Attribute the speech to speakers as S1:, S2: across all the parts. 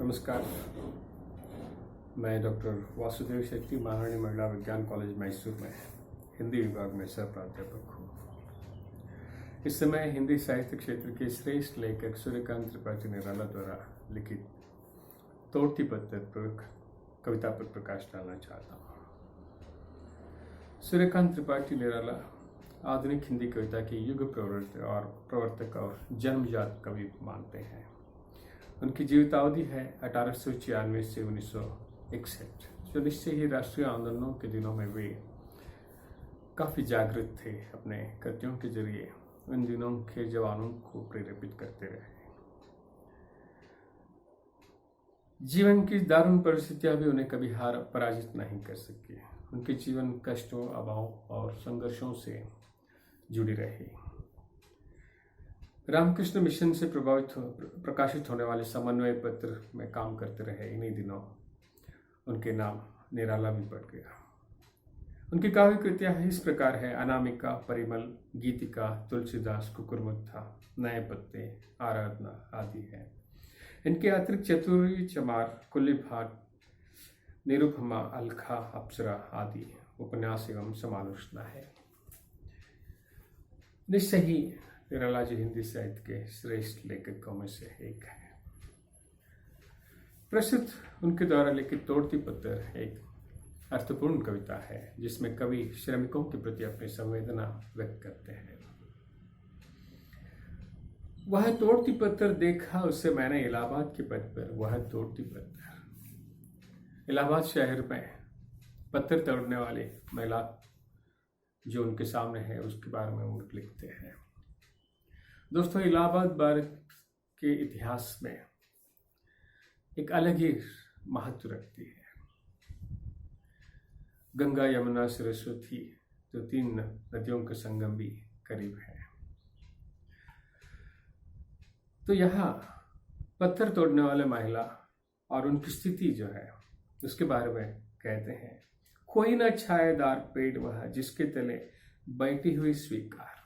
S1: नमस्कार। मैं डॉक्टर वासुदेव शेट्टी महारानी महिला विज्ञान कॉलेज मैसूर में हिंदी विभाग में सह प्राध्यापक हूँ। इस समय हिंदी साहित्य क्षेत्र के श्रेष्ठ लेखक सूर्यकांत त्रिपाठी निराला द्वारा लिखित तोड़ती पत्थर पर कविता पर प्रकाश डालना चाहता हूँ। सूर्यकांत त्रिपाठी निराला आधुनिक हिंदी कविता के युग प्रवर्तक और जन्मजात कवि मानते हैं। उनकी जीवितावधि है 1896 से 1961, जो निश्चय ही राष्ट्रीय आंदोलनों के दिनों में वे काफ़ी जागृत थे। अपने कृतियों के जरिए उन दिनों के जवानों को प्रेरित करते रहे। जीवन की दारुण परिस्थितियां भी उन्हें कभी पराजित नहीं कर सकी। उनके जीवन कष्टों, अभाव और संघर्षों से जुड़ी रही। रामकृष्ण मिशन से प्रकाशित होने वाले समन्वय पत्र में काम करते रहे। इन्हीं दिनों उनके नाम निराला भी पड़ गया। उनकी काव्य कृतियां इस प्रकार है: अनामिका, परिमल, गीतिका, तुलसीदास, कुकुरमुत्था, नए पत्ते, आराधना आदि है। इनके अतिरिक्त चतुरी, चमार, कुल्लीभाट, निरुपमा, अलखा, अप्सरा आदि उपन्यास एवं समालोचना है। निश्चय ही निराला जी हिंदी साहित्य के श्रेष्ठ लेखकों में से एक है। प्रस्तुत उनके द्वारा लिखित तोड़ती पत्थर एक अर्थपूर्ण कविता है, जिसमें कवि श्रमिकों के प्रति अपनी संवेदना व्यक्त करते हैं। वह तोड़ती पत्थर देखा उससे मैंने इलाहाबाद के पथ पर, वह तोड़ती पत्थर। इलाहाबाद शहर में पत्थर तोड़ने वाली महिला जो उनके सामने है, उसके बारे में वो लिखते हैं। दोस्तों, इलाहाबाद भारत के इतिहास में एक अलग ही महत्व रखती है। गंगा, यमुना, सरस्वती जो 3 नदियों का संगम भी करीब है। तो यहाँ पत्थर तोड़ने वाले महिला और उनकी स्थिति जो है उसके बारे में कहते हैं: कोई न छायेदार पेड़ वह, जिसके तले बैठी हुई स्वीकार।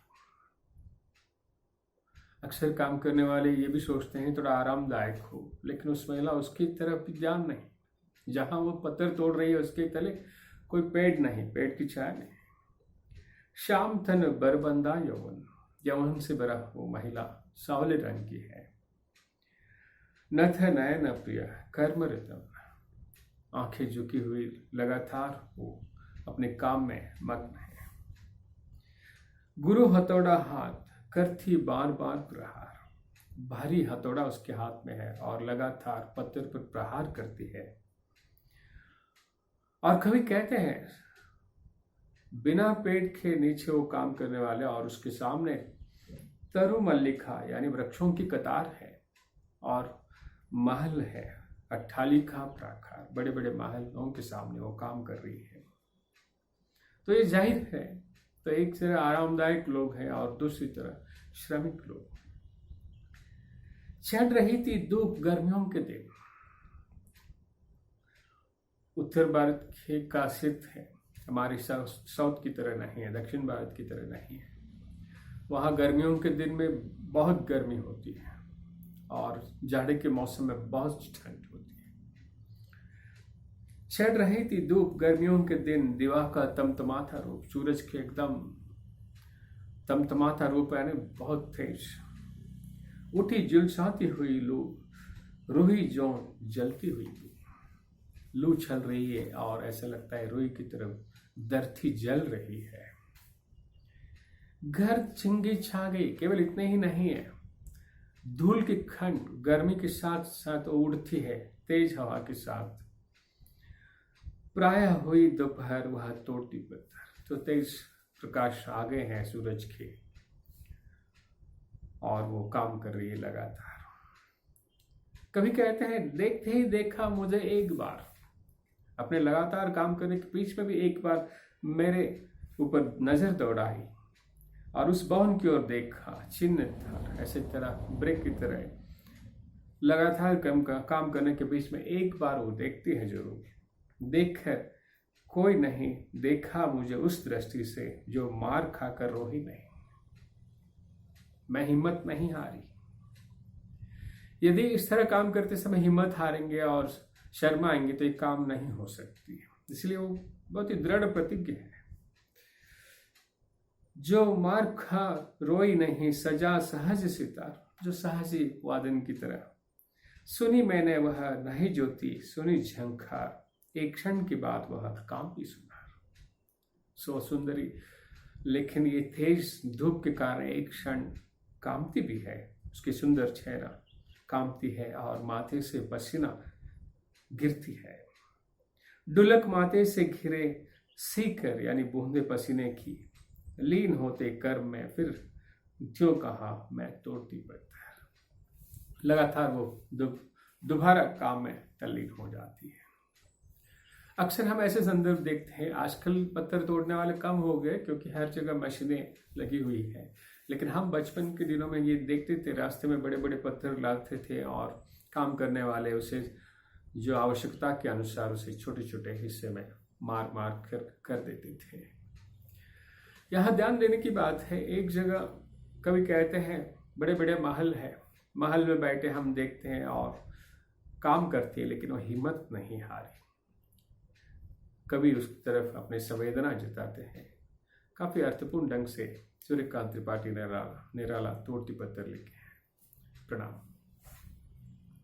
S1: अक्सर काम करने वाले ये भी सोचते हैं थोड़ा आरामदायक हो, लेकिन उस महिला उसकी तरफ ध्यान नहीं। जहां वो पत्थर तोड़ रही है उसके तले कोई पेड़ नहीं, पेड़ की छाया नहीं। श्याम थन बरबंदा यौवन, यौवन से भरा वो महिला सांवले रंग की है। नथ नयन प्रिय कर्म रितम, आंखें झुकी हुई लगातार वो अपने काम में मग्न है। गुरु हथौड़ा हाथ करती बार बार प्रहार, भारी हथौड़ा उसके हाथ में है और लगातार पत्थर पर प्रहार करती है। और कवि कहते हैं बिना पेड़ के नीचे वो काम करने वाले, और उसके सामने तरु मल्लिका यानी वृक्षों की कतार है और महल है, अट्ठालिका प्राकार, बड़े बड़े महलों के सामने वो काम कर रही है। तो ये जाहिर है, तो एक तरह आरामदायक लोग हैं और दूसरी तरह श्रमिक लोग। चढ़ रही थी धूप गर्मियों के दिन। उत्तर भारत की खासियत है, हमारी साउथ की तरह नहीं है, दक्षिण भारत की तरह नहीं है। वहाँ गर्मियों के दिन में बहुत गर्मी होती है और जाड़े के मौसम में बहुत ठंड होती है। चढ़ रही थी धूप गर्मियों के दिन, दिवा का तमतमाता रूप, सूरज के एकदम तमतमाता रूप यानी बहुत तेज। उठी झुलसाती हुई लू, रूही जो जलती हुई लू चल रही है और ऐसा लगता है रूही की तरफ धरती जल रही है। घर चिंगी छा गई, केवल इतने ही नहीं है, धूल की खंड गर्मी के साथ साथ उड़ती है तेज हवा के साथ। प्रायः हुई दोपहर वह तोड़ती पत्थर, तो तेज प्रकाश आ गए हैं सूरज के और वो काम कर रही है लगातार। कभी कहते हैं देखते ही देखा मुझे एक बार, अपने लगातार काम करने के बीच में भी एक बार मेरे ऊपर नजर दौड़ाई और उस भवन की ओर देखा। चिन्ह था ऐसे तरह ब्रेक की तरह लगातार काम करने के बीच में एक बार वो देखती है जरूर। देखकर कोई नहीं देखा मुझे उस दृष्टि से जो मार खाकर रोही नहीं। मैं हिम्मत नहीं हारी। यदि इस तरह काम करते समय हिम्मत हारेंगे और शर्माएंगे तो ये काम नहीं हो सकती। इसलिए वो बहुत ही दृढ़ प्रतिज्ञ है। जो मार खा रोई नहीं, सजा सहज सितार, जो सहजी वादन की तरह। सुनी मैंने वह नहीं ज्योति, सुनी झंकार, एक क्षण की बात वह कांपी सुनार। सो सुंदरी, लेकिन ये तेज धूप के कारण एक क्षण कांपती भी है। उसकी सुंदर चेहरा कांपती है और माथे से पसीना गिरती है। डुलक माथे से घिरे सीकर, यानी बूंदे पसीने की, लीन होते कर्म में, फिर जो कहा मैं तोड़ती पत्थर। लगातार वो दोबारा काम में तल्लीन हो जाती है। अक्सर हम ऐसे संदर्भ देखते हैं। आजकल पत्थर तोड़ने वाले कम हो गए क्योंकि हर जगह मशीनें लगी हुई है, लेकिन हम बचपन के दिनों में ये देखते थे, रास्ते में बड़े बड़े पत्थर लाते थे और काम करने वाले उसे जो आवश्यकता के अनुसार उसे छोटे छोटे हिस्से में मार मार कर देते थे। यहाँ ध्यान देने की बात है, एक जगह कवि कहते हैं बड़े बड़े महल है, महल में बैठे हम देखते हैं और काम करते हैं, लेकिन वो हिम्मत नहीं हारी। कवि उस तरफ अपने संवेदना जताते हैं। काफी अर्थपूर्ण ढंग से सूर्यकांत त्रिपाठी निराला तोड़ती पत्थर लिखे हैं। प्रणाम।